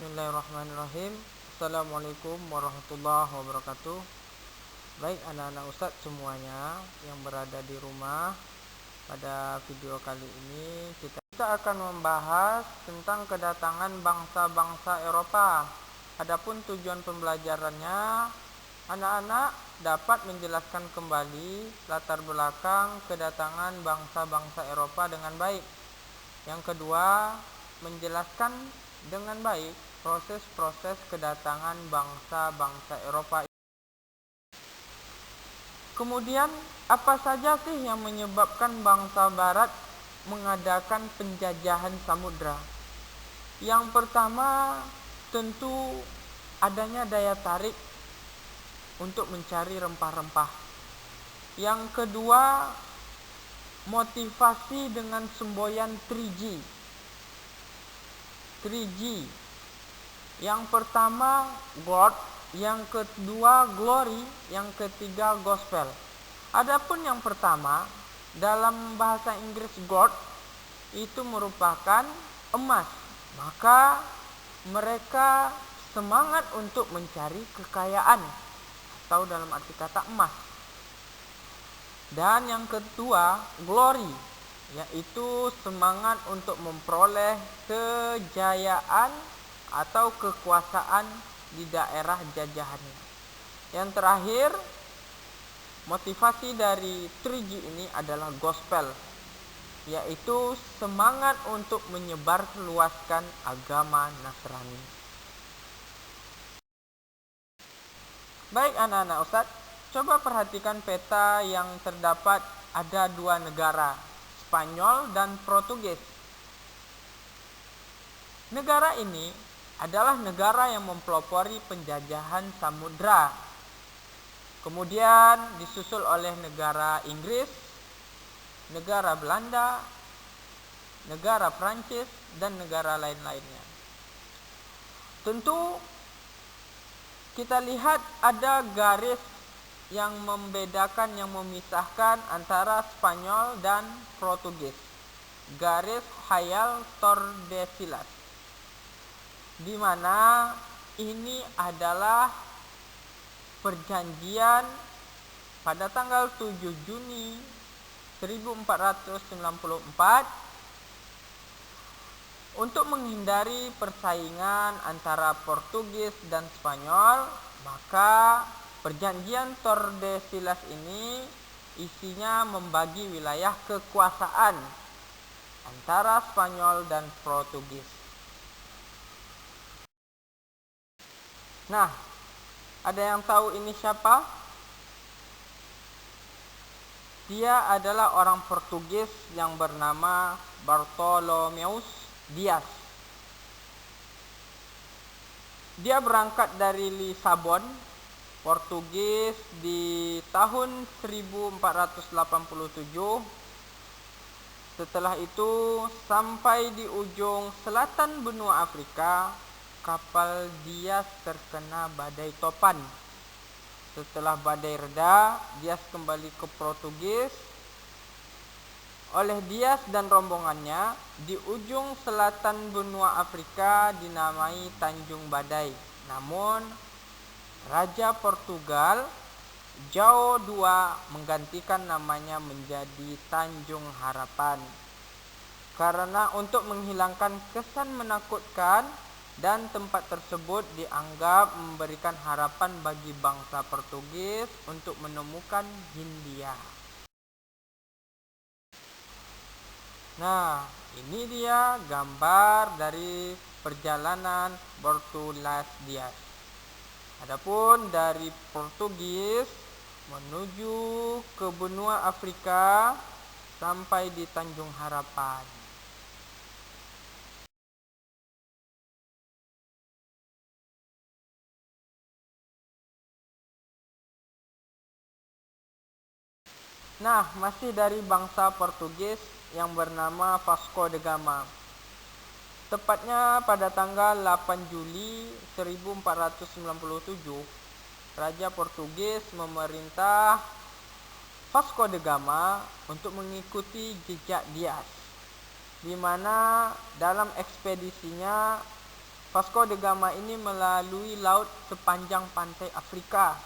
Bismillahirrahmanirrahim. Assalamualaikum warahmatullahi wabarakatuh. Baik anak-anak Ustadz semuanya yang berada di rumah, pada video kali ini kita akan membahas tentang kedatangan bangsa-bangsa Eropa. Adapun tujuan pembelajarannya, anak-anak dapat menjelaskan kembali latar belakang kedatangan bangsa-bangsa Eropa dengan baik. Yang kedua, menjelaskan dengan baik proses-proses kedatangan bangsa-bangsa Eropa. Kemudian, apa saja sih yang menyebabkan bangsa Barat mengadakan penjajahan samudra? Yang pertama, tentu adanya daya tarik untuk mencari rempah-rempah. Yang kedua, motivasi dengan semboyan 3G. Yang pertama God, yang kedua glory, yang ketiga gospel. Adapun yang pertama, dalam bahasa Inggris God itu merupakan emas. Maka mereka semangat untuk mencari kekayaan, atau dalam arti kata emas. Dan yang kedua glory, yaitu semangat untuk memperoleh kejayaan atau kekuasaan di daerah jajahannya. Yang terakhir, motivasi dari 3G ini adalah gospel, yaitu semangat untuk menyebarluaskan agama Nasrani. Baik anak-anak Ustadz, coba perhatikan peta yang terdapat ada dua negara, Spanyol dan Portugis. Negara ini adalah negara yang mempelopori penjajahan samudra. Kemudian disusul oleh negara Inggris, negara Belanda, negara Prancis, dan negara lain-lainnya. Tentu kita lihat ada garis yang membedakan, yang memisahkan antara Spanyol dan Portugis. Garis Hayal Tordesillas, di mana ini adalah perjanjian pada tanggal 7 Juni 1494 untuk menghindari persaingan antara Portugis dan Spanyol. Maka perjanjian Tordesillas ini isinya membagi wilayah kekuasaan antara Spanyol dan Portugis. Nah, ada yang tahu ini siapa? Dia adalah orang Portugis yang bernama Bartolomeus Dias. Dia berangkat dari Lisabon, Portugis di tahun 1487. Setelah itu sampai di ujung selatan benua Afrika, kapal Dias terkena badai topan. Setelah badai reda, Dias kembali ke Portugis. Oleh Dias dan rombongannya, di ujung selatan benua Afrika dinamai Tanjung Badai. Namun, Raja Portugal João II menggantikan namanya menjadi Tanjung Harapan, karena untuk menghilangkan kesan menakutkan, dan tempat tersebut dianggap memberikan harapan bagi bangsa Portugis untuk menemukan Hindia. Nah, ini dia gambar dari perjalanan Bartolomeu Dias. Adapun dari Portugis menuju ke benua Afrika sampai di Tanjung Harapan. Nah, masih dari bangsa Portugis yang bernama Vasco da Gama. Tepatnya pada tanggal 8 Juli 1497, Raja Portugis memerintah Vasco da Gama untuk mengikuti jejak Dias, di mana dalam ekspedisinya Vasco da Gama ini melalui laut sepanjang pantai Afrika,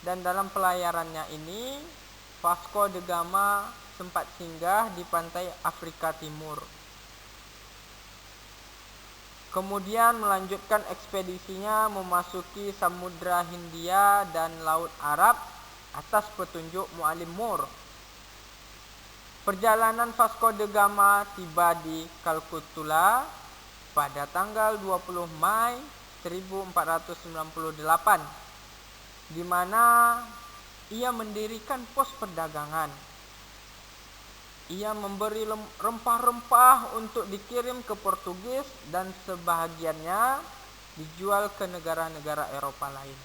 dan dalam pelayarannya ini Vasco da Gama sempat singgah di pantai Afrika Timur. Kemudian melanjutkan ekspedisinya memasuki Samudra Hindia dan Laut Arab atas petunjuk Muallim Moore. Perjalanan Vasco da Gama tiba di Calcutta pada tanggal 20 Mei 1498, di mana ia mendirikan pos perdagangan. Ia memberi rempah-rempah untuk dikirim ke Portugis dan sebahagiannya dijual ke negara-negara Eropa lain.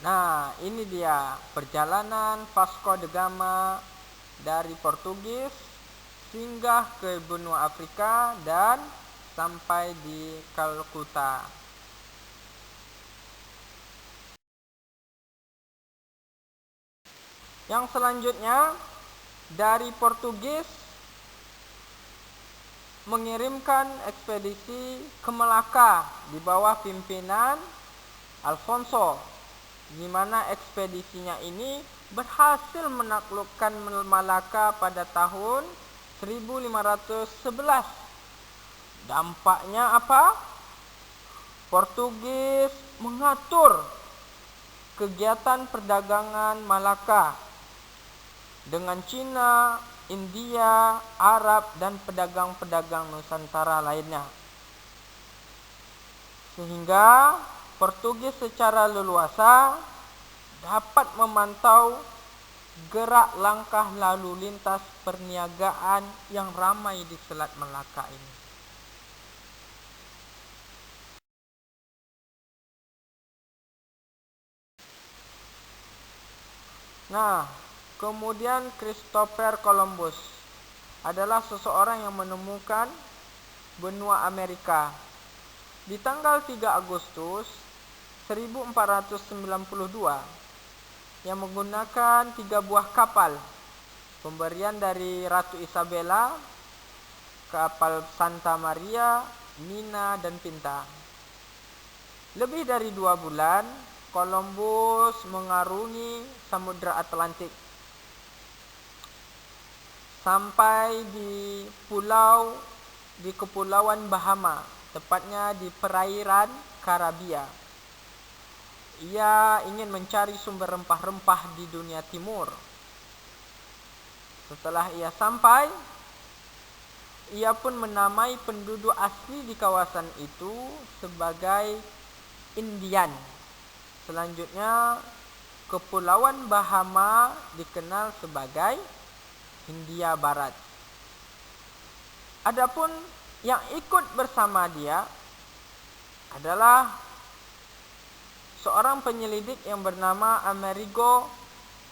Nah, ini dia perjalanan Vasco da Gama dari Portugis singgah ke benua Afrika dan sampai di Calcutta. Yang selanjutnya, dari Portugis mengirimkan ekspedisi ke Melaka di bawah pimpinan Alfonso, di mana ekspedisinya ini berhasil menaklukkan Malaka pada tahun 1511. Dampaknya apa? Portugis mengatur kegiatan perdagangan Malaka dengan Cina, India, Arab, dan pedagang-pedagang Nusantara lainnya. Sehingga Portugis secara leluasa dapat memantau gerak langkah lalu lintas perniagaan yang ramai di Selat Melaka ini. Nah, kemudian Christopher Columbus adalah seseorang yang menemukan benua Amerika. Di tanggal 3 Agustus 1492, yang menggunakan 3 buah kapal pemberian dari Ratu Isabella, kapal Santa Maria, Nina, dan Pinta. Lebih dari 2 bulan, Columbus mengarungi Samudra Atlantik sampai di Kepulauan Bahama, tepatnya di perairan Karibia. Ia ingin mencari sumber rempah-rempah di dunia timur. Setelah ia sampai, ia pun menamai penduduk asli di kawasan itu sebagai Indian. Selanjutnya, Kepulauan Bahama dikenal sebagai Hindia Barat. Adapun yang ikut bersama dia adalah seorang penyelidik yang bernama Amerigo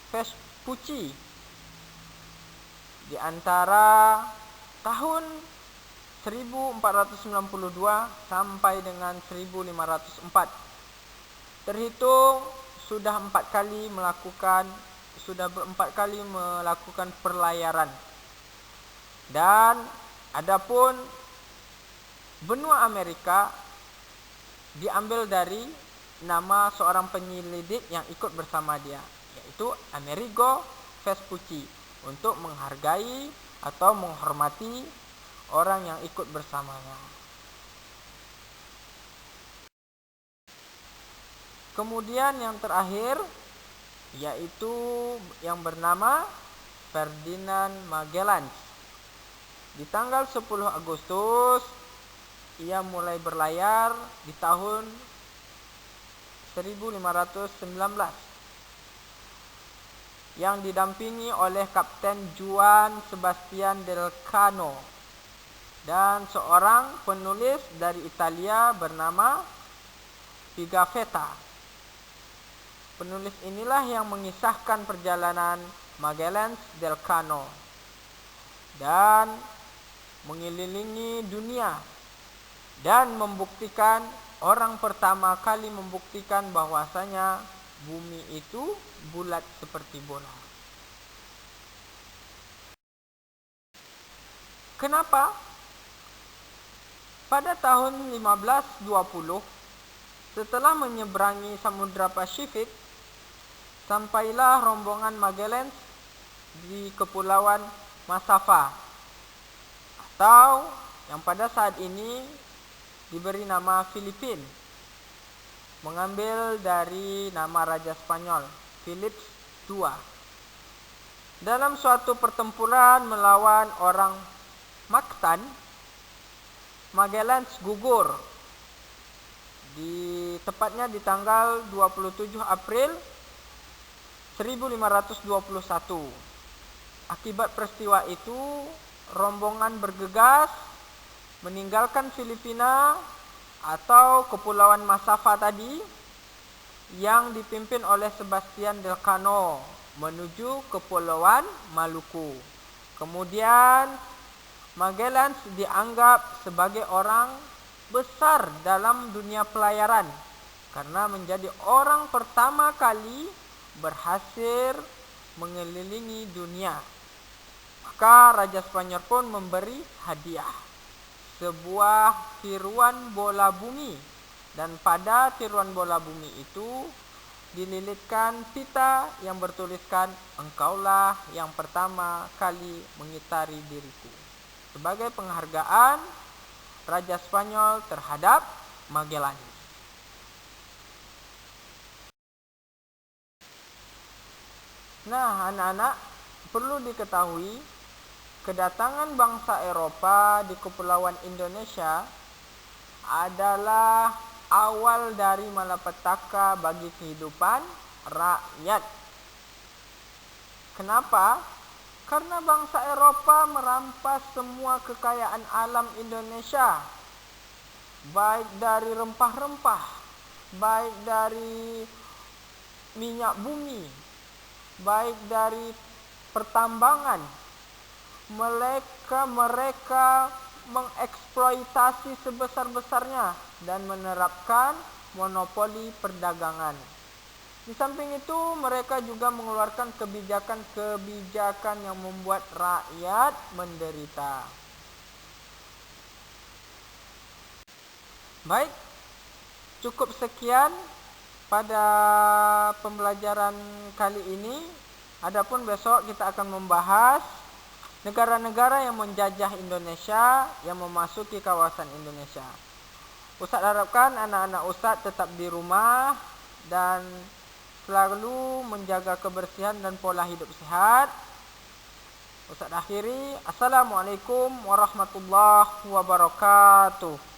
Vespucci. Di antara tahun 1492 sampai dengan 1504. Terhitung sudah 4 kali melakukan perlayaran. Dan adapun benua Amerika diambil dari nama seorang penyelidik yang ikut bersama dia, yaitu Amerigo Vespucci, untuk menghargai atau menghormati orang yang ikut bersamanya. Kemudian yang terakhir, yaitu yang bernama Ferdinand Magellan. Di tanggal 10 Agustus, ia mulai berlayar di tahun 1519, yang didampingi oleh Kapten Juan Sebastian Elcano dan seorang penulis dari Italia bernama Pigafetta. Penulis inilah yang mengisahkan perjalanan Magellan Elcano dan mengelilingi dunia dan membuktikan, orang pertama kali membuktikan bahwasanya bumi itu bulat seperti bola. Kenapa? Pada tahun 1520, setelah menyeberangi Samudra Pasifik, sampailah rombongan Magellan di Kepulauan Massafa, atau yang pada saat ini diberi nama Filipina, mengambil dari nama Raja Spanyol, Philip II. Dalam suatu pertempuran melawan orang Mactan, Magellan gugur tepatnya di tanggal 27 April 1521. Akibat peristiwa itu, rombongan bergegas meninggalkan Filipina atau Kepulauan Massafa tadi yang dipimpin oleh Sebastian Elcano menuju Kepulauan Maluku. Kemudian Magellan dianggap sebagai orang besar dalam dunia pelayaran karena menjadi orang pertama kali berhasil mengelilingi dunia. Maka Raja Spanyol pun memberi hadiah, sebuah tiruan bola bumi, dan pada tiruan bola bumi itu dililitkan pita yang bertuliskan, "Engkaulah yang pertama kali mengitari diriku," sebagai penghargaan Raja Spanyol terhadap Magellan. Nah, anak-anak, perlu diketahui, kedatangan bangsa Eropa di Kepulauan Indonesia adalah awal dari malapetaka bagi kehidupan rakyat. Kenapa? Karena bangsa Eropa merampas semua kekayaan alam Indonesia, baik dari rempah-rempah, baik dari minyak bumi, baik dari pertambangan. Mereka mengeksploitasi sebesar-besarnya dan menerapkan monopoli perdagangan. Di samping itu, mereka juga mengeluarkan kebijakan-kebijakan yang membuat rakyat menderita. Baik, cukup sekian pada pembelajaran kali ini. Adapun besok kita akan membahas negara-negara yang menjajah Indonesia, yang memasuki kawasan Indonesia. Ustadz harapkan anak-anak Ustadz tetap di rumah dan selalu menjaga kebersihan dan pola hidup sehat. Ustadz akhiri, Assalamualaikum warahmatullahi wabarakatuh.